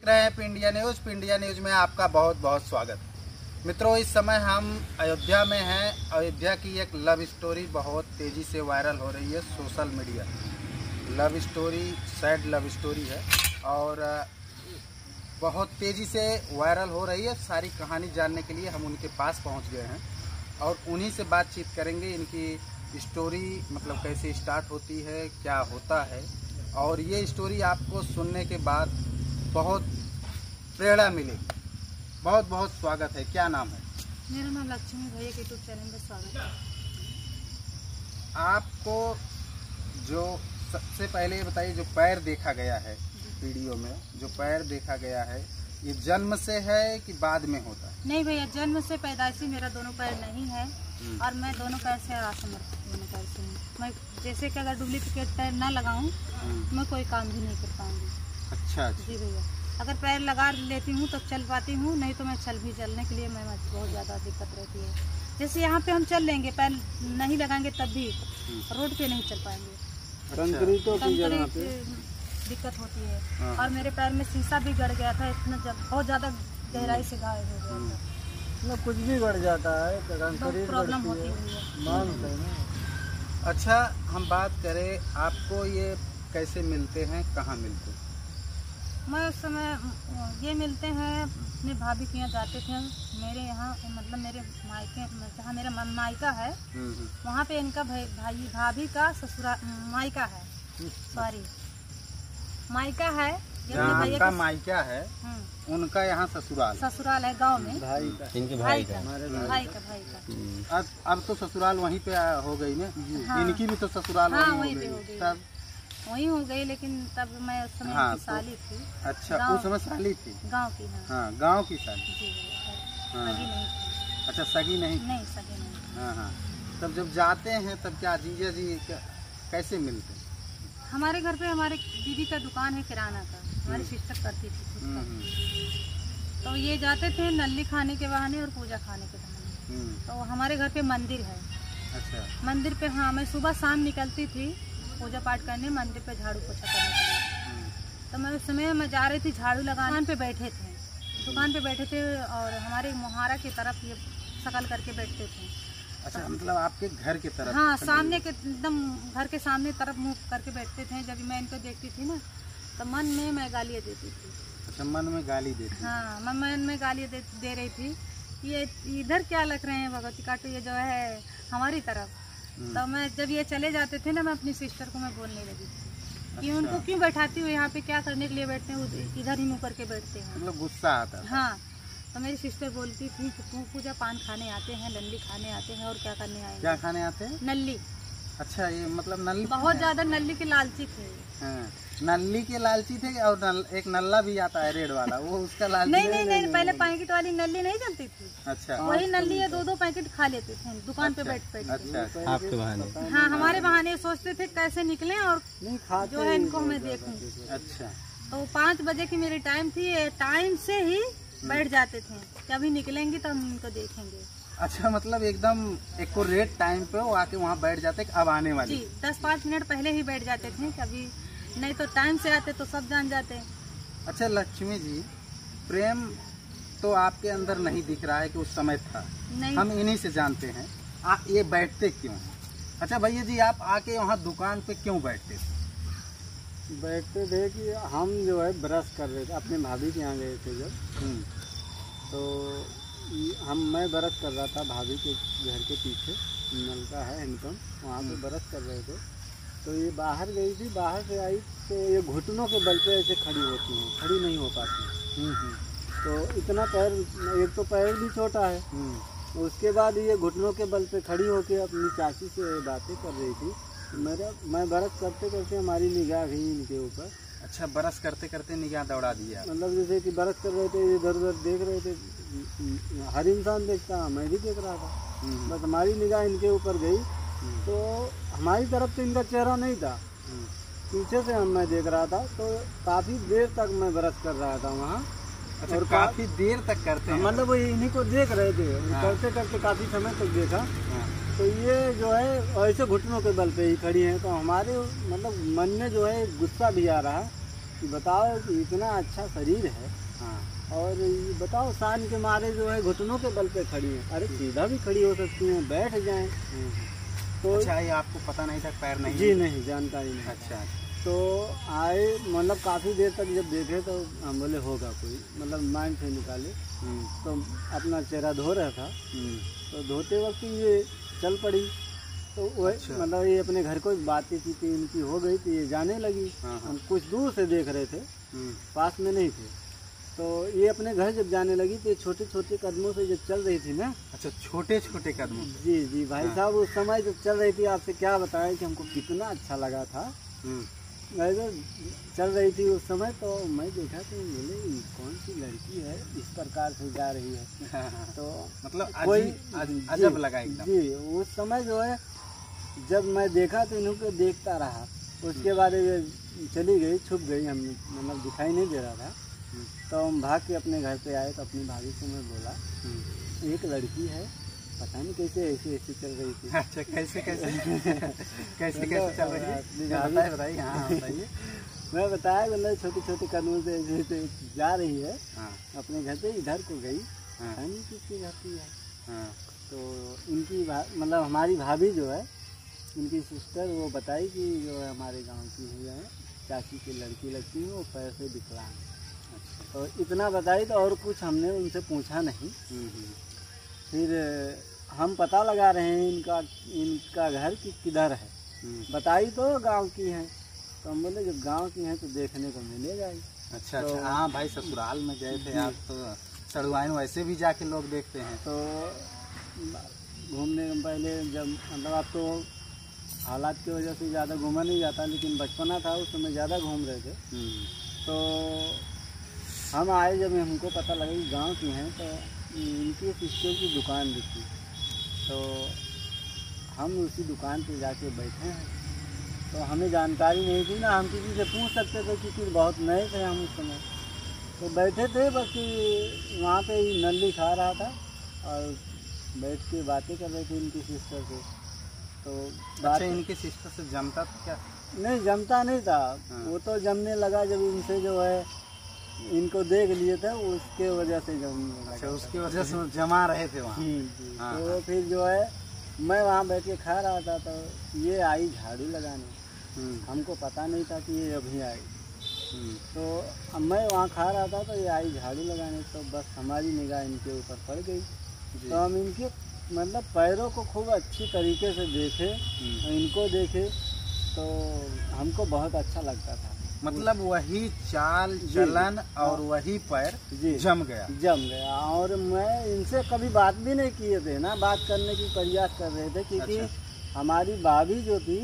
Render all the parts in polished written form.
रहे हैं पिंडिया news. पिंडिया news में आपका बहुत बहुत स्वागत। मित्रों, इस समय हम अयोध्या में हैं। अयोध्या की एक लव स्टोरी बहुत तेज़ी से वायरल हो रही है social media. Love story sad love story है और बहुत तेज़ी से वायरल हो रही है। सारी कहानी जानने के लिए हम उनके पास पहुंच गए हैं और उन्हीं से बातचीत करेंगे। इनकी स्टोरी मतलब कैसे स्टार्ट होती है, क्या होता है, और ये स्टोरी आपको सुनने के बाद बहुत प्रेरणा मिलेगी। बहुत बहुत स्वागत है। क्या नाम है? मेरा नाम लक्ष्मी भैया के यूट्यूब चैनल में स्वागत है। आपको जो सबसे पहले ये बताइए, जो पैर देखा गया है वीडियो में, जो पैर देखा गया है, ये जन्म से है कि बाद में होता है? नहीं भैया, जन्म से पैदाइशी मेरा दोनों पैर नहीं है और मैं दोनों पैर से असमर्थ दोनों पैर से हूँ। मैं जैसे कि अगर डुप्लीकेट पैर ना लगाऊं मैं कोई काम भी नहीं कर पाऊंगी। अच्छा जी भैया, अगर पैर लगा लेती हूँ तो चल पाती हूँ, नहीं तो मैं चलने के लिए मैं बहुत ज़्यादा दिक्कत रहती है। जैसे यहाँ पे हम चल लेंगे, पैर नहीं लगाएंगे तब भी रोड पे नहीं चल पाएंगे। कंक्रीटों की जगह पे दिक्कत होती है। और मेरे पैर में शीशा भी गड़ गया था, इतना बहुत ज़्यादा गहराई से घायल हो गया था। मतलब कुछ भी गड़ जाता है तो प्रॉब्लम होती है। अच्छा, हम बात करें, आपको ये कैसे मिलते हैं, कहाँ मिलते हैं? मैं उस समय ये मिलते हैं अपने भाभी के यहाँ जाते थे मेरे यहाँ, मतलब मेरे मायके जहाँ मेरा मायका है वहाँ पे इनका भाभी का ससुराल मायका है, सॉरी मायका है। जहाँ आपका मायका है उनका यहाँ ससुराल है गांव में। इनके भाई का। अब तो ससुराल वहीं पे हो गई ना। हाँ। इनकी भी तो ससुराल वहीं हो गई। तब वहीं हो गई, लेकिन तब मैं उस समय हाँ, साली थी। अच्छा, उस समय साली थी गांव की। हाँ, गांव की साली। जी, हाँ। सगी नहीं थी। अच्छा, सगी नहीं? नहीं, सगी नहीं। हाँ हाँ। तब जब जाते हैं तब क्या जीजा जी कैसे मिलते हैं? हमारे घर पे हमारे दीदी का दुकान है किराना का, हमारी सिस्टर करती थी। तो ये जाते थे नल्ली खाने के बहाने और पूजा खाने के बहाने। तो हमारे घर पे मंदिर है। अच्छा। मंदिर पे हाँ, मैं सुबह शाम निकलती थी पूजा पाठ करने, मंदिर पे झाड़ू पोछा करने के लिए। तो मैं उस समय मैं जा रही थी झाड़ू लगाने। दुकान पे बैठे थे और हमारे मुहारा की तरफ ये शकल करके बैठते थे। अच्छा, मतलब आपके घर की तरफ? हाँ, सामने के एकदम घर के सामने तरफ मुँह करके बैठते थे। जब मैं इनको देखती थी ना तो मन में मैं गालियाँ देती थी। अच्छा, मन में गाली देती? हाँ, मैं मन में गालियाँ दे रही थी। ये इधर क्या लग रहे हैं भगवती काटू, ये जो है हमारी तरफ। तो मैं जब ये चले जाते थे ना, मैं अपनी सिस्टर को मैं बोलने लगी थी कि उनको क्यों बैठाती हो यहाँ पे, क्या करने के लिए बैठते हैं, इधर ही मुँह करके बैठते हैं। मतलब गुस्सा आता? हाँ। तो मेरी सिस्टर बोलती थी कि तू पूजा पान खाने आते हैं, नल्ली खाने आते हैं, और क्या करने आए? क्या खाने आते हैं? नल्ली। अच्छा, ये मतलब नल्ली बहुत ज्यादा नल्ली के लालची थे। हाँ, नल्ली के लालची थे। और एक नल्ला भी आता है रेड वाला, वो उसका लालची? नहीं, पहले पैकेट वाली नल्ली नहीं जमती थी। अच्छा। वही नल्ली है, 2-2 पैकेट खा लेते थे दुकान पे बैठ। अच्छा, आपके बहाने? हाँ, हमारे बहाने सोचते थे कैसे निकले और जो है इनको मैं देखूं। अच्छा। तो 5 बजे की मेरी टाइम थी, टाइम से ही बैठ जाते थे कि अभी निकलेंगी तो हम इनको देखेंगे। अच्छा, मतलब एकदम एक्यूरेट टाइम पे वो आके वहाँ बैठ जाते अब आने वाली? जी, 10-5 मिनट पहले ही बैठ जाते थे, कभी नहीं तो टाइम से आते तो सब जान जाते। अच्छा लक्ष्मी जी, प्रेम तो आपके अंदर नहीं दिख रहा है कि उस समय था। नहीं। हम इन्हीं से जानते हैं आप ये बैठते क्यों? अच्छा भैया जी, आप आके वहाँ दुकान पे क्यों बैठते थे? बैठते थे कि हम जो है ब्रश कर रहे थे, अपने भाभी के यहाँ गए थे जब। तो मैं ब्रश कर रहा था भाभी के घर के पीछे, नलका है इनकम, वहाँ पे ब्रश कर रहे थे। तो ये बाहर गई थी, बाहर से आई तो ये घुटनों के बल पे ऐसे खड़ी होती हैं, खड़ी नहीं हो पाती। तो इतना पैर, एक तो पैर भी छोटा है। उसके बाद ये घुटनों के बल पे खड़ी होकर अपनी चाची से बातें कर रही थी। मैं बरस करते करते हमारी निगाह गई इनके ऊपर। अच्छा, बरस करते करते निगाह दौड़ा दिया? मतलब जैसे कि बरस कर रहे थे, इधर उधर देख रहे थे, हर इंसान देखता, मैं भी देख रहा था। बस हमारी निगाह इनके ऊपर गई तो हमारी तरफ तो इनका चेहरा नहीं था, पीछे से मैं देख रहा था। तो काफ़ी देर तक मैं बरस कर रहा था वहाँ। अच्छा, और काफ़ी देर तक करते हैं? मतलब वो इन्हीं को देख रहे थे। करते करते काफ़ी समय तक देखा। तो ये जो है ऐसे घुटनों के बल पे ही खड़ी हैं। तो हमारे मतलब मन में जो है गुस्सा भी आ रहा है कि बताओ कि इतना अच्छा शरीर है, हाँ, और ये बताओ शान के मारे जो है घुटनों के बल पे खड़ी है। अरे सीधा भी खड़ी हो सकती हैं, बैठ जाएं। तो अच्छा, ये आपको पता नहीं था, पैर नहीं? जी नहीं, जानकारी नहीं। अच्छा, तो आए, मतलब काफ़ी देर तक जब देखे तो हम बोले होगा कोई, मतलब माइंड से निकाले। तो अपना चेहरा धो रहा था, तो धोते वक्त ये चल पड़ी। तो वह अच्छा। मतलब ये अपने घर को बातें चीतें इनकी हो गई, तो ये जाने लगी। हाँ, हाँ। हम कुछ दूर से देख रहे थे, पास में नहीं थे। तो ये अपने घर जब जाने लगी तो ये छोटे छोटे कदमों से जब चल रही थी ना। अच्छा, छोटे छोटे कदमों से? जी जी भाई साहब, उस समय जब चल रही थी, आपसे क्या बताएं कि हमको कितना अच्छा लगा था। अगर चल रही थी उस समय, तो मैं देखा तो बोले ये कौन सी लड़की है इस प्रकार से जा रही है। तो मतलब कोई अजब लगा एकदम। जी, उस समय जो है जब मैं देखा तो इन्हों को देखता रहा। उसके बाद ये चली गई, छुप गई, हम मतलब दिखाई नहीं दे रहा था। तो हम भाग के अपने घर पे आए, तो अपनी भाभी से मैं बोला एक लड़की है, पता नहीं कैसे ऐसे ऐसे चल रही थी। अच्छा, कैसे कैसे कैसे कैसे चल रही है? बताइए। हाँ, बताइए। मैं बताया, मतलब छोटे छोटे कदमों से ऐसे ऐसे जा रही है। हाँ, अपने घर से इधर को गई, हाँ, पता नहीं किसकी घर की है। हाँ, तो इनकी मतलब हमारी भाभी जो है, इनकी सिस्टर, वो बताई कि जो है हमारे गांव की है, चाची की लड़की लगती है, वो पैर से विकलांग। तो इतना बताई, तो और कुछ हमने उनसे पूछा नहीं। फिर हम पता लगा रहे हैं इनका घर किधर है। बताई तो गांव की है, तो हम बोले जब गांव की है तो देखने को मिलेगा ही। अच्छा, तो अच्छा। हाँ भाई, ससुराल में गए थे आप, तो सड़ुआइन वैसे भी जाके लोग देखते हैं। तो घूमने पहले जब मतलब आप तो हालात की वजह से ज़्यादा घूमा नहीं जाता, लेकिन बचपना था उस समय ज़्यादा घूम रहे थे। तो हम आए, जब हमको पता लगा कि गांव की हैं, तो इनकी सिस्टर की दुकान दिखी। तो हम उसी दुकान पे जाके बैठे हैं। तो हमें जानकारी नहीं थी ना, हम किसी से पूछ सकते थे क्योंकि बहुत नए थे हम उस समय। तो बैठे थे, बस वहाँ पे ही नल्ली खा रहा था और बैठ के बातें कर रहे थे इनकी सिस्टर से। तो अच्छा, इनके सिस्टर से जमता था क्या? नहीं, जमता नहीं था। हाँ। वो तो जमने लगा जब इनसे जो है इनको देख लिए थे, उसके वजह से जमने लगा। अच्छा, उसकी वजह से जमा रहे थे वहाँ। जी। हाँ, तो हाँ। फिर जो है मैं वहाँ बैठ के खा रहा था, तो ये आई झाड़ू लगाने। हमको पता नहीं था कि ये अभी आई। तो अब मैं वहाँ खा रहा था, तो ये आई झाड़ू लगाने। तो बस हमारी निगाह इनके ऊपर पड़ गई। तो हम इनके मतलब पैरों को खूब अच्छी तरीके से देखे, इनको देखे, तो हमको बहुत अच्छा लगता था। मतलब वही चाल चलन और वही पैर जम गया। और मैं इनसे कभी बात भी नहीं किए थे ना, बात करने की प्रयास कर रहे थे, क्योंकि अच्छा। हमारी भाभी जो थी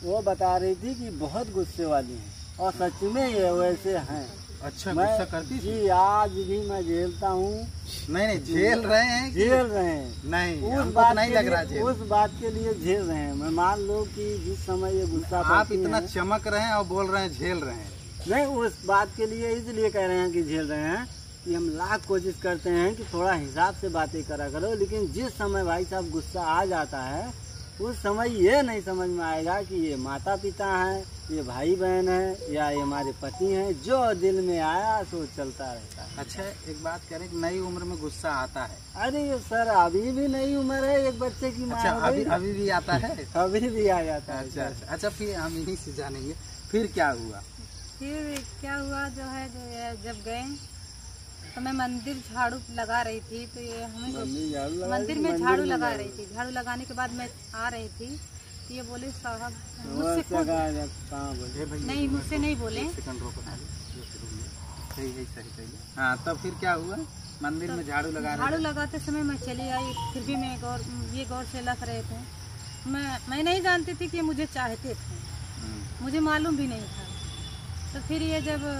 वो बता रही थी कि बहुत गुस्से वाली हैं, और सच में ये वैसे हैं। अच्छा, गुस्सा करती थी? जी, आज भी मैं झेलता हूँ। नहीं, झेल रहे हैं? झेल रहे हैं। नहीं, उस बात नहीं लग रहा है। उस बात के लिए झेल रहे हैं। मैं मान लो कि जिस समय ये गुस्सा आप इतना चमक रहे हैं और बोल रहे हैं झेल रहे हैं। नहीं, उस बात के लिए इसलिए कह रहे हैं कि झेल रहे हैं कि हम लाख कोशिश करते हैं कि थोड़ा हिसाब से बातें करा करो, लेकिन जिस समय भाई साहब गुस्सा आ जाता है, उस समय ये नहीं समझ में आएगा कि ये माता पिता हैं, ये भाई बहन है, या ये हमारे पति हैं। जो दिल में आया सो चलता रहता है। अच्छा, एक बात करें कि नई उम्र में गुस्सा आता है? अरे सर, अभी भी नई उम्र है, एक बच्चे की माँ हो गई। अभी भी आता है? अभी भी आ जाता है। अच्छा, फिर हम इन्हीं से जानेंगे फिर क्या हुआ। फिर क्या हुआ जो है, जब गए तो मैं मंदिर झाड़ू लगा रही थी, तो ये हमें मंदिर में झाड़ू लगा रही थी। झाड़ू लगाने के बाद मैं आ रही थी, तो ये बोले साहब मुझसे नहीं, मुझसे नहीं बोले। हाँ, तब फिर क्या हुआ? मंदिर में झाड़ू लगाते समय मैं चली आई, फिर भी मैं गौर से लग रहे थे। मैं नहीं जानती थी कि मुझे चाहते थे, मुझे मालूम भी नहीं था। तो फिर ये जब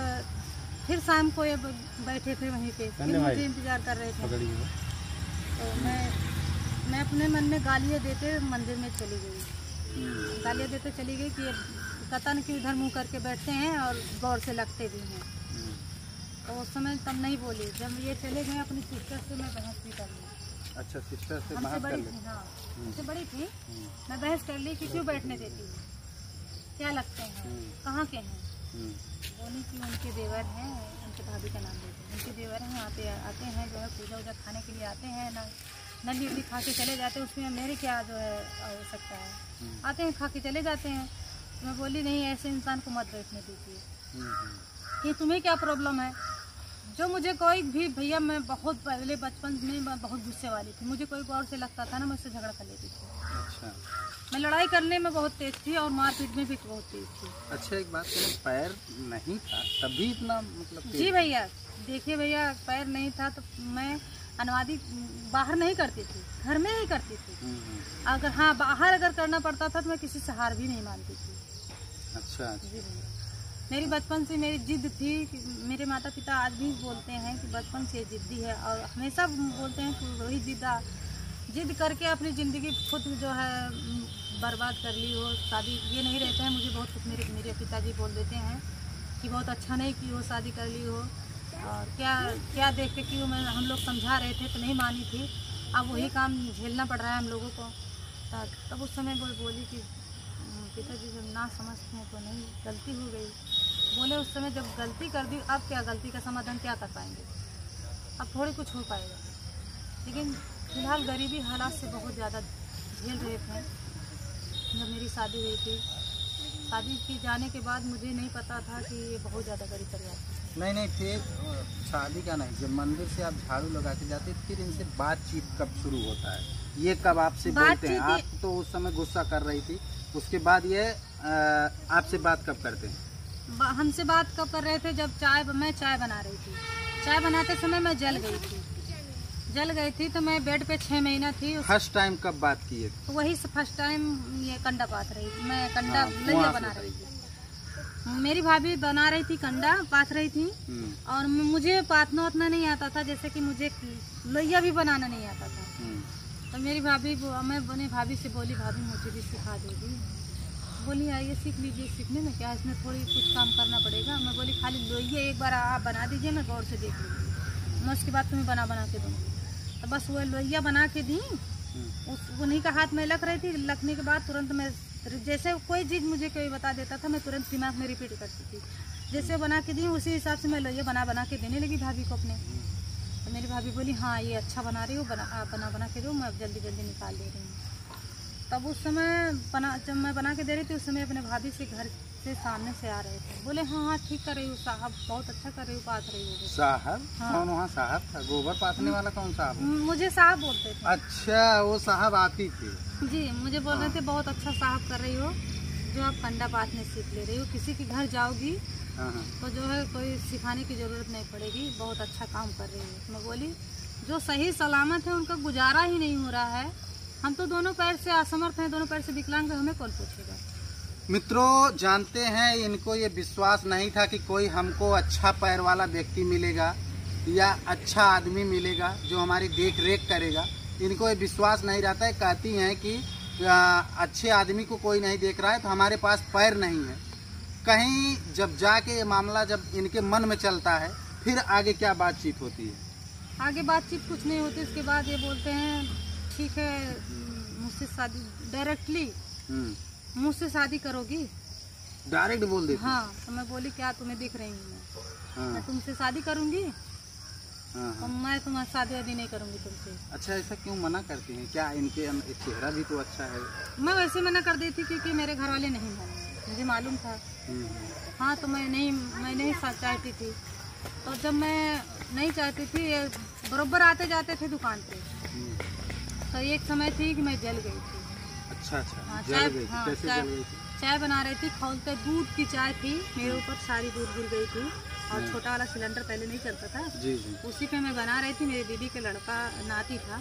फिर शाम को ये बैठे थे वहीं पे, फिर मुझे इंतजार कर रहे थे। तो मैं अपने मन में गालियाँ देते मंदिर में चली गई। गालियाँ देते चली गई कि ये पता नहीं कि उधर मुंह करके बैठते हैं और गौर से लगते भी हैं। तो उस समय तब नहीं बोली। जब ये चले गए अपनी सिस्टर से मैं बहस भी कर ली। अच्छा, सिस्टर से हमसे बड़ी थी। हाँ, हमसे बड़ी थी। मैं बहस कर ली कि क्यों बैठने देती हूँ, क्या लगते हैं, कहाँ के हैं। बोली कि उनके देवर हैं, उनके भाभी का नाम लेते हैं, उनके देवर हैं, वहाँ पे आते हैं जो है पूजा वूजा खाने के लिए आते हैं ना, नली उली खा के चले जाते हैं, उसमें मेरे क्या जो है आवश्यकता है, आते हैं खा के चले जाते हैं। तो मैं बोली नहीं, ऐसे इंसान को मत बैठने दीजिए कि तुम्हें क्या प्रॉब्लम है। जो मुझे कोई भी भैया, मैं बहुत पहले बचपन में मैं बहुत गुस्से वाली थी, मुझे कोई गौर से लगता था ना, मैं उससे झगड़ा कर लेती थी। अच्छा, मैं लड़ाई करने में बहुत तेज थी और मारपीट में भी बहुत तेज थी। अच्छा एक बात करो, पैर नहीं था तभी इतना मतलब जी भैया, देखिए भैया, पैर नहीं था तो मैं अनुवादी बाहर नहीं करती थी, घर में ही करती थी। अगर हाँ बाहर अगर करना पड़ता था तो मैं किसी से हार भी नहीं मानती थी। अच्छा, जी भैया, मेरी बचपन से मेरी जिद थी कि मेरे माता पिता आज भी बोलते हैं कि बचपन से जिद्दी है और हमेशा बोलते हैं कि वही जिद करके अपनी ज़िंदगी खुद जो है बर्बाद कर ली हो। शादी ये नहीं रहता है, मुझे बहुत कुछ मेरे पिताजी बोल देते हैं कि बहुत अच्छा नहीं की हो, शादी कर ली हो, और क्या देख के कि मैं हम लोग समझा रहे थे तो नहीं मानी थी, अब वही काम झेलना पड़ रहा है हम लोगों को। तब उस समय वो बोली कि पिताजी जब ना समझते हैं तो नहीं, गलती हो गई। बोले उस समय जब गलती कर दी, अब क्या गलती का समाधान क्या कर पाएंगे, अब थोड़ी कुछ हो पाएगा। लेकिन फिलहाल गरीबी हालात से बहुत ज़्यादा झेल रहे थे। जब मेरी शादी हुई थी, शादी की जाने के बाद मुझे नहीं पता था कि ये बहुत ज़्यादा गरीब परिवार है। नहीं फिर शादी का नहीं, जब मंदिर से आप झाड़ू लगा के जाते फिर इनसे बातचीत कब शुरू होता है, ये कब आपसे बोलते हैं? आप तो उस समय गुस्सा कर रही थी, उसके बाद ये आपसे बात कब करते हैं? हमसे बात कब कर रहे थे, जब मैं चाय बना रही थी, चाय बनाते समय मैं जल गई थी तो मैं बेड पे 6 महीना थी। फर्स्ट टाइम कब बात किए? तो वही फर्स्ट टाइम ये कंडा पात रही थी, मैं कंडा लैया बना रही थी। मेरी भाभी बना रही थी, कंडा पात रही थी और मुझे पातना उतना नहीं आता था, जैसे कि मुझे लोहिया भी बनाना नहीं आता था। तो मेरी भाभी, मैं अपनी भाभी से बोली, भाभी मुझे भी सिखा देगी। बोली आइए सीख लीजिए, सीखने में क्या, इसमें थोड़ी कुछ काम करना पड़ेगा। मैं बोली खाली लोहिया एक बार आप बना दीजिए, मैं गौर से देख लूँगी, मैं उसके बाद तुम्हें बना के दूँगी। तो बस वो लोहिया बना के दी, उन्हीं का हाथ में लग रही थी। लगने के बाद तुरंत मैं, जैसे कोई चीज़ मुझे कोई बता देता था, मैं तुरंत दिमाग में रिपीट करती थी। जैसे बना के दी उसी हिसाब से मैं लोहिया बना के देने लगी भाभी को अपने। तो मेरी भाभी बोली हाँ ये अच्छा बना रही हो, बना के दो, मैं अब जल्दी निकाल दे रही हूँ। तब उस समय जब मैं बना के दे रही थी, उस समय अपने भाभी से घर से सामने से आ रहे थे। बोले हाँ ठीक कर रही हो साहब, बहुत अच्छा कर रही हो, पात रही हो। साहब? हाँ। कौन वहाँ साहब था? गोबर पाथने वाला कौन साहब? मुझे साहब बोलते थे। अच्छा, वो साहब आती थी? जी, मुझे बोल रहे थे बहुत अच्छा साहब कर रही हो, जो आप कंडा पाथने सीख ले रही हो, किसी के घर जाओगी तो जो है कोई सिखाने की ज़रूरत नहीं पड़ेगी, बहुत अच्छा काम कर रही है। मैं बोली जो सही सलामत है उनका गुजारा ही नहीं हो रहा है, हम तो दोनों पैर से असमर्थ हैं, दोनों पैर से विकलांग हैं, हमें कौन पूछेगा। मित्रों जानते हैं, इनको ये विश्वास नहीं था कि कोई हमको अच्छा पैर वाला व्यक्ति मिलेगा या अच्छा आदमी मिलेगा जो हमारी देख रेख करेगा। इनको ये विश्वास नहीं रहता है। कहती हैं कि अच्छे आदमी को कोई नहीं देख रहा है तो हमारे पास पैर नहीं है। कहीं जब जाके ये मामला जब इनके मन में चलता है, फिर आगे क्या बातचीत होती है? आगे बातचीत कुछ नहीं होती। उसके बाद ये बोलते हैं ठीक है मुझसे शादी, डायरेक्टली मुझसे शादी करोगी? डायरेक्ट बोल देते? हाँ। तो मैं बोली क्या तुम्हें दिख रही हूँ मैं तुमसे शादी करूँगी? तो मैं तुम्हारी शादी वादी नहीं करूँगी तुमसे। अच्छा, ऐसा क्यों मना करती हैं? क्या इनके चेहरा भी तो अच्छा है? मैं वैसे मना कर दी थी क्योंकि मेरे घर वाले नहीं माने, मुझे मालूम था। हाँ, तो मैं नहीं चाहती थी। तो जब मैं नहीं चाहती थी, बरोबर आते जाते थे दुकान पे, तो एक समय थी कि मैं जल गई थी। अच्छा। हाँ, जल गई थी? कैसे जल गई थी? चाय बना रही थी, खौलते दूध की चाय थी, मेरे ऊपर सारी दूध गिर गई थी और छोटा वाला सिलेंडर पहले नहीं चलता था, जी। उसी पे मैं बना रही थी। मेरी दीदी के लड़का नाती था,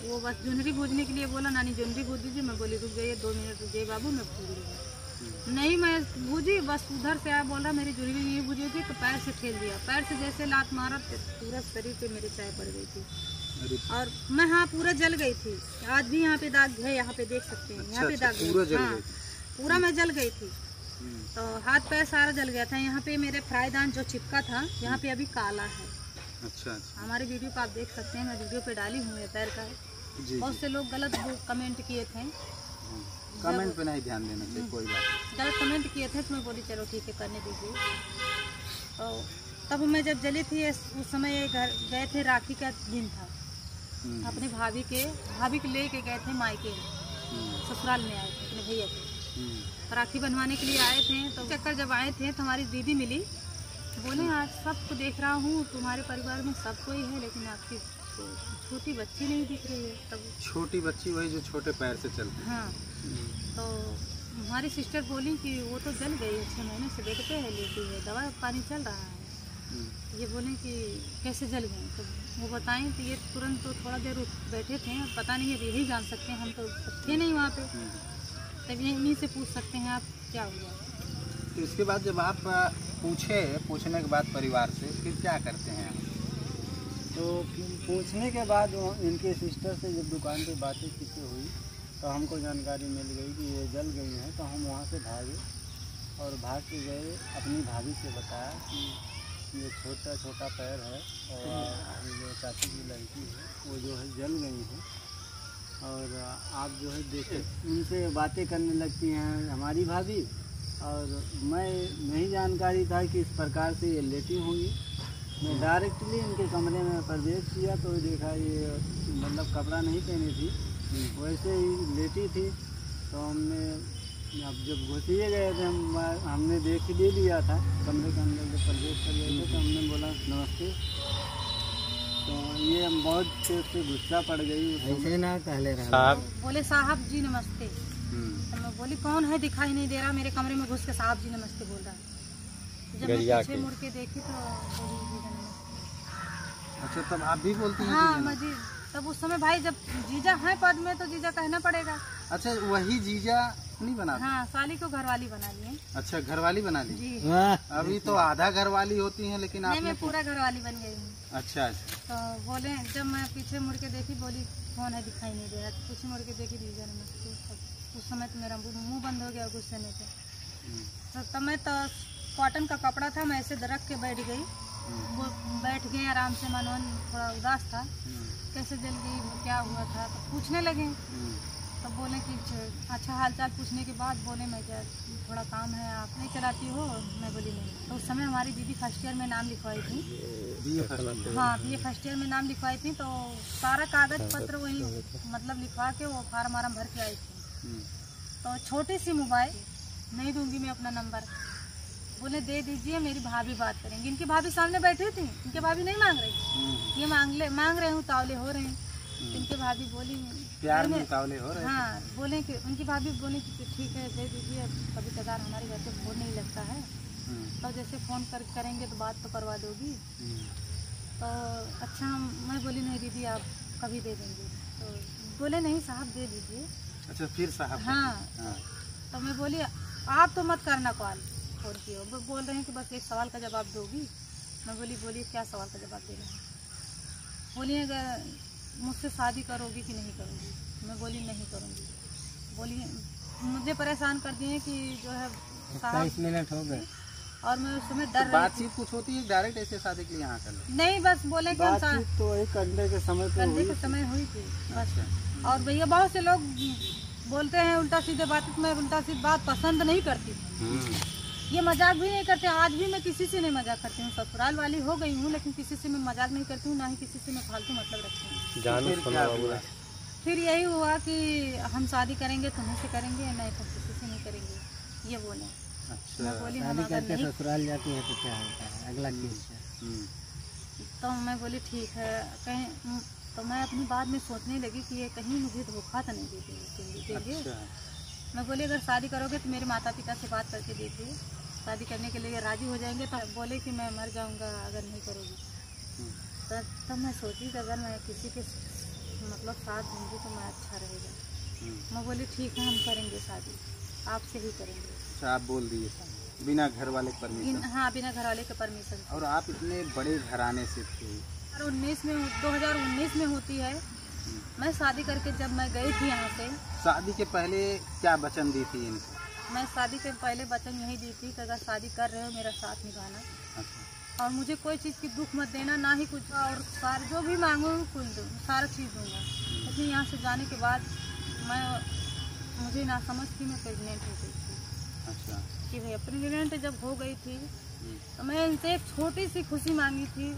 वो बस जुनरी भूजने के लिए बोला, नानी जुनरी भूज दीजिए। मैं बोली रुक जाइए 2 मिनट रुक जाइए बाबू, मैं भूज रही। नहीं, मैं भूजी, बस उधर से आया, बोला मेरी जुनरी नहीं भूजेगी, तो पैर से ठेल दिया। पैर से जैसे लात मारा, पूरा शरीर पे मेरी चाय पड़ गई थी और मैं पूरा जल गई थी। आज भी यहाँ पे दाग है, यहाँ पे देख सकते हैं, यहाँ पे दाग है। पूरा मैं जल गई थी, तो हाथ पैर सारा जल गया था। यहाँ पे मेरे फ्राईदान जो चिपका था, यहाँ पे अभी काला है। अच्छा। हमारे वीडियो को आप देख सकते हैं, मैं वीडियो पे डाली हूँ पैर का। बहुत से लोग गलत कमेंट किए थे, कमेंट पे नहीं ध्यान देना चाहिए, कोई बात नहीं। गलत कमेंट किए थे तो मैं बोली चलो ठीक है करने दीजिए। तो तब मैं जब जली थी उस समय घर गए थे, राखी का दिन था। अपने भाभी के ले के गए थे मायके, ससुराल में आए थे अपने भैया के, राखी बनवाने के लिए आए थे। तो चक्कर जब आए थे तो हमारी दीदी मिली, बोले आज सबको देख रहा हूँ, तुम्हारे परिवार में सब कोई है लेकिन आपकी छोटी बच्ची नहीं दिख रही है। तब छोटी बच्ची वही जो छोटे पैर से चलती है। हाँ, तो हमारी सिस्टर बोली कि वो तो जल गई, 6 महीने से बेड पे है, लेटी है, दवा पानी चल रहा है। ये बोले कि कैसे जल गए, तो वो बताएं कि ये तुरंत तो थोड़ा देर बैठे थे, पता नहीं है, यही जान सकते हैं, हम तो थे नहीं वहाँ पे, तब इन्हीं से पूछ सकते हैं आप क्या हुआ। तो इसके बाद जब आप पूछने के बाद परिवार से फिर क्या करते हैं आप? तो पूछने के बाद इनके सिस्टर से जब दुकान पे बातें चीतें हुई तो हमको जानकारी मिल गई कि ये जल गई हैं। तो हम वहाँ से भागे और भाग के गए, अपनी भाभी से बताया कि ये छोटा छोटा पैर है और जो चाची की लड़की है वो जो है जल गई है, और आप जो है देखें। उनसे बातें करने लगती हैं हमारी भाभी, और मैं नहीं जानकारी था कि इस प्रकार से ये लेटी होंगी। मैं डायरेक्टली इनके कमरे में प्रवेश किया तो देखा ये मतलब कपड़ा नहीं पहनी थी, वैसे ही लेटी थी। तो हमने अब जब घुसिए गए थे हमने देख भी लिया था, कमरे के अंदर जब प्रवेश कर गए थे तो हमने बोला नमस्ते। तो ये हम बहुत तेज से गुस्सा पड़ गई, ऐसे ना कहले रहे, बोले साहब जी नमस्ते। तो मैं बोली कौन है, दिखाई नहीं दे रहा, मेरे कमरे में घुस के साहब जी नमस्ते बोल रहा है। जब मैं पीछे मुड़ के देखी तो अच्छा, तब आप भी बोलती हैं? हाँ मजी, तब उस समय भाई जब जीजा है पद में तो जीजा कहना पड़ेगा। अच्छा, वही जीजा नहीं बना? हाँ, साली को घरवाली बना लिए। अच्छा, घरवाली बना ली जी। अभी तो आधा घरवाली होती हैं, लेकिन नहीं, मैं पूरा घरवाली बन गई हूँ। अच्छा अच्छा। तो बोले, जब मैं पीछे मुड़ के देखी, बोली कौन है, दिखाई नहीं दे रहा। तो पीछे मुड़ के देखी, जीजा नमस्ते। उस समय तो मेरा मुँह बंद हो गया गुस्से में। तो तब मैं तो कॉटन का कपड़ा था, मैं ऐसे रख के बैठ गई। वो बैठ गए आराम से, मनोन थोड़ा उदास था, कैसे जल गई, क्या हुआ था। तो पूछने लगे, तो बोले कि अच्छा हालचाल पूछने के बाद बोले मैं क्या थोड़ा काम है, आप नहीं चलाती हो? मैं बोली नहीं। तो उस समय हमारी दीदी फर्स्ट ईयर में नाम लिखवाई थी। हाँ, BA फर्स्ट ईयर में नाम लिखवाई थी। तो सारा कागज पत्र वही मतलब लिखवा के वो फार्म वार्म भर के आई थी। तो छोटी सी मोबाइल, नहीं दूंगी मैं अपना नंबर, बोले दे दीजिए, मेरी भाभी बात करेंगी। इनकी भाभी सामने बैठी थी, इनके भाभी नहीं मांग रही, ये मांग रहे हूँ, तावले हो रहे हैं। इनके भाभी बोली प्यार में तावले हो रहे हैं। हाँ, बोले कि उनकी भाभी बोली कि ठीक है दे दीजिए, कभी कदार हमारे घर पे फोन नहीं लगता है, तो जैसे फ़ोन करेंगे तो बात तो करवा दोगी। तो अच्छा, मैं बोली नहीं दीदी आप कभी दे देंगे। तो बोले नहीं साहब दे दीजिए। अच्छा, फिर साहब? हाँ। तो मैं बोली आप तो मत करना कॉल, फोन की हो। बोल रहे हैं कि बस एक सवाल का जवाब दोगी। मैं बोली बोलिए क्या सवाल का जवाब देना है? बोलिए अगर मुझसे शादी करोगी कि नहीं करोगी? मैं बोली नहीं करूँगी। बोलिए मुझे परेशान कर दिए कि जो है 27 मिनट हो गए, और मैं उस समय डर रही थी। बातचीत कुछ होती है डायरेक्ट ऐसे शादी के लिए यहाँ कर? नहीं, बस बोले कि बातचीत तो वही कंधे के समय पे हुई थी बस। और भैया बहुत से लोग बोलते हैं उल्टा सीधे बात, मैं उल्टा सीधी बात पसंद नहीं करती, ये मजाक भी नहीं करते। आज भी मैं किसी से नहीं मजाक करती हूँ, ससुराल वाली हो गई हूँ, लेकिन किसी से मैं मजाक नहीं करती हूँ, ना ही किसी से मैं फालतू मतलब रखती हूँ। फिर यही हुआ कि हम शादी करेंगे तुम्हें से करेंगे, नहीं तो किसी से नहीं करेंगे, ये बोले। अच्छा, मैं बोली शादी करके ससुराल जाती है तो क्या होता है, अगला केस है। तो मैं बोली ठीक है कहीं। तो मैं अपनी बात में सोचने लगी कि ये कहीं मुझे धोखा तो नहीं देगी। मैं बोली अगर शादी करोगे तो मेरे माता पिता से बात करके देखिए, शादी करने के लिए राजी हो जाएंगे। तो बोले कि मैं मर जाऊंगा अगर नहीं करोगी। तब मैं सोची कि अगर मैं किसी के मतलब साथ दूंगी तो मैं अच्छा रहेगा। मैं बोली ठीक है हम करेंगे शादी, आपसे ही करेंगे। अच्छा, आप बोल दिए बिना घर वाले परमिशन? हाँ, बिना घर वाले के परमिशन। और आप इतने बड़े घराने से थे? 2019 में होती है। मैं शादी करके जब मैं गई थी यहाँ से, शादी के पहले क्या वचन दी थी इनको? मैं शादी के पहले वचन यही दी थी कि अगर शादी कर रहे हो मेरा साथ निभाना। अच्छा। और मुझे कोई चीज़ की दुख मत देना, ना ही कुछ, और सारा जो भी मांगो कुल दो, सारा चीज़ दूंगा। लेकिन यहाँ से जाने के बाद मैं मुझे ना समझ थी मैं प्रेग्नेंट हो गई थी। अच्छा। कि भैया प्रेग्नेंट जब हो गई थी तो मैं इनसे एक छोटी सी खुशी मांगी थी,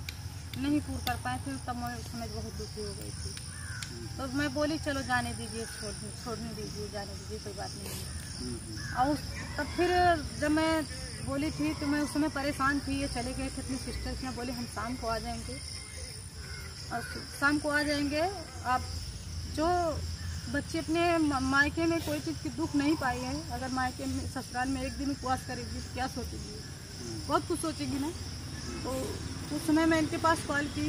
नहीं पूरा कर पाए थे, तब मैं उस समय बहुत दुखी हो गई थी। तो मैं बोली चलो जाने दीजिए, छोड़ने दीजिए, जाने दीजिए, कोई बात नहीं है। और तब फिर जब मैं बोली थी तो मैं उस समय परेशान थी। ये चले गए थे अपनी सिस्टर के यहाँ, बोले हम शाम को आ जाएंगे, और शाम को आ जाएंगे। आप जो बच्चे अपने मायके में कोई चीज़ की दुख नहीं पाई है, अगर मायके में ससुराल में एक दिन उपवास करेगी तो क्या सोचेगी, बहुत कुछ सोचेगी ना। तो उस समय मैं इनके पास कॉल की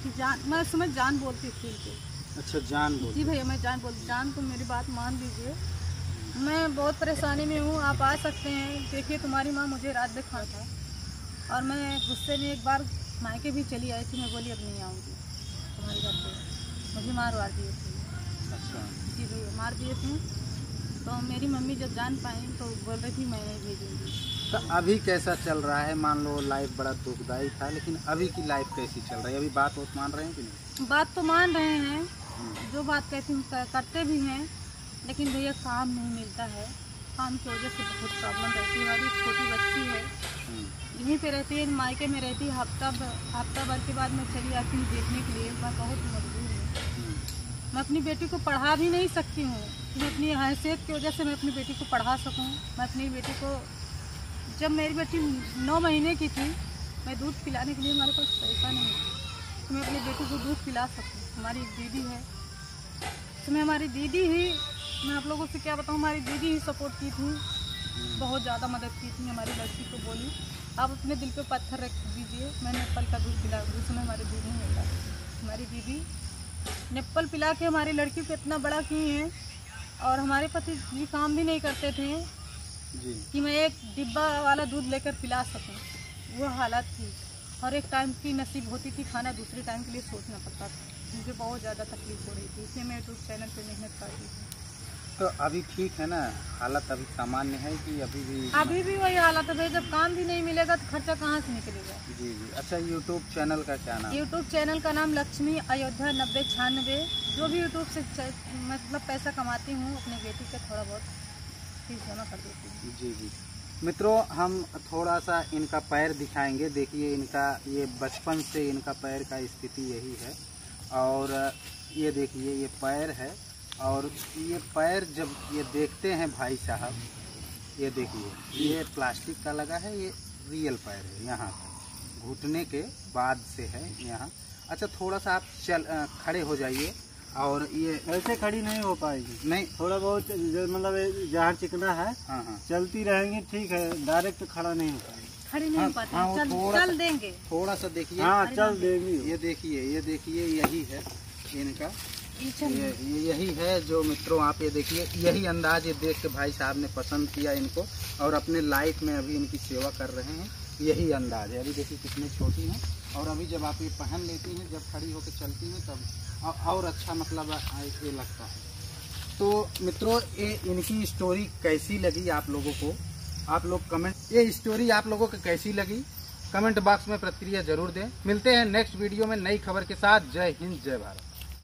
कि जान, मैं उस समय जान बोलती थी इनके। अच्छा, जान बोल। जी भैया मैं जान बोलती। जान तो मेरी बात मान लीजिए, मैं बहुत परेशानी में हूँ, आप आ सकते हैं। देखिए तुम्हारी माँ मुझे रात दिखा था, और मैं गुस्से में एक बार मायके भी चली आई थी। मैं बोली अब नहीं आऊँगी तुम्हारे घर पे, मुझे मार दिए थे। अच्छा। जी भैया मार दिए थे। तो मेरी मम्मी जब जान पाई तो बोल रही थी मैं नहीं भेजूँगी। तो अभी कैसा चल रहा है? मान लो लाइफ बड़ा दुखदायी था, लेकिन अभी की लाइफ कैसी चल रही है? अभी बात मान रहे हैं कि नहीं? बात तो मान रहे हैं, जो बात कहती हूँ करते भी हैं, लेकिन भैया काम नहीं मिलता है। काम की वजह से बहुत प्रॉब्लम रहती है। हमारी छोटी बच्ची है, यहीं पे रहती है, मायके में रहती है। हफ्ता भर के बाद मैं चली आती हूँ देखने के लिए। मैं बहुत मजबूर हूँ, मैं अपनी बेटी को पढ़ा भी नहीं सकती हूँ। मैं अपनी हैसियत की वजह से मैं अपनी बेटी को पढ़ा सकूँ। मैं अपनी बेटी को, जब मेरी बेटी 9 महीने की थी, मैं दूध पिलाने के लिए हमारे पास पैसा नहीं है तो मैं अपनी बेटी को दूध पिला सकूँ। हमारी एक दीदी है, तो मैं हमारी दीदी ही, मैं आप लोगों से क्या बताऊँ, हमारी दीदी ही सपोर्ट की थी, बहुत ज़्यादा मदद की थी। हमारी लड़की को बोली आप अपने दिल पे पत्थर रख दीजिए, मैं नेप्पल का दूध पिला दूँ। उसमें हमारी दीदी नहीं मिला, हमारी दीदी नेप्पल पिला के हमारी लड़की को इतना बड़ा की हैं। और हमारे पति जी काम भी नहीं करते थे जी, कि मैं एक डिब्बा वाला दूध लेकर पिला सकूं, वो हालत थी। और एक टाइम की नसीब होती थी खाना, दूसरे टाइम के लिए सोचना पड़ता था। मुझे बहुत ज़्यादा तकलीफ हो रही थी, इसलिए मैं यूट्यूब चैनल पे मेहनत करती थी। तो अभी ठीक है ना? हालत अभी सामान्य है कि अभी भी वही हालत है भाई, जब काम भी नहीं मिलेगा तो खर्चा कहाँ से निकलेगा। जी जी। अच्छा, यूट्यूब चैनल का क्या नाम? यूट्यूब चैनल का नाम लक्ष्मी अयोध्या 9096। जो भी यूट्यूब से मतलब पैसा कमाती हूँ, अपनी बेटी का थोड़ा बहुत फीस जमा कर देती हूँ। जी जी। मित्रों, हम थोड़ा सा इनका पैर दिखाएंगे। देखिए, इनका ये बचपन से इनका पैर का स्थिति यही है। और ये देखिए, ये पैर है, और ये पैर जब ये देखते हैं भाई साहब, ये देखिए, ये प्लास्टिक का लगा है, ये रियल पैर है। यहाँ घुटने के बाद से है यहाँ। अच्छा, थोड़ा सा आप खड़े हो जाइए। और ये ऐसे खड़ी नहीं हो पाएगी, नहीं, थोड़ा बहुत मतलब जहाँ चिकना है, हाँ, चलती रहेंगी ठीक है, डायरेक्ट खड़ा नहीं हो पाएगी। खड़ी नहीं हो पाती, हाँ, चल देंगे, थोड़ा सा देखिए। हाँ, चल देंगी। ये देखिए, यही है इनका, यही है जो मित्रों, आप ये देखिए, यही अंदाज ये देख के भाई साहब ने पसंद किया इनको, और अपने लाइफ में अभी इनकी सेवा कर रहे हैं। यही अंदाज है। अभी देखिए कितनी छोटी हैं, और अभी जब आप ये पहन लेती हैं, जब खड़ी होकर चलती हैं, तब और अच्छा मतलब ये लगता है। तो मित्रों, ये इनकी स्टोरी कैसी लगी आप लोगों को? आप लोग कमेंट, ये स्टोरी आप लोगों को कैसी लगी कमेंट बॉक्स में प्रतिक्रिया जरूर दें। मिलते हैं नेक्स्ट वीडियो में नई खबर के साथ। जय हिंद, जय भारत।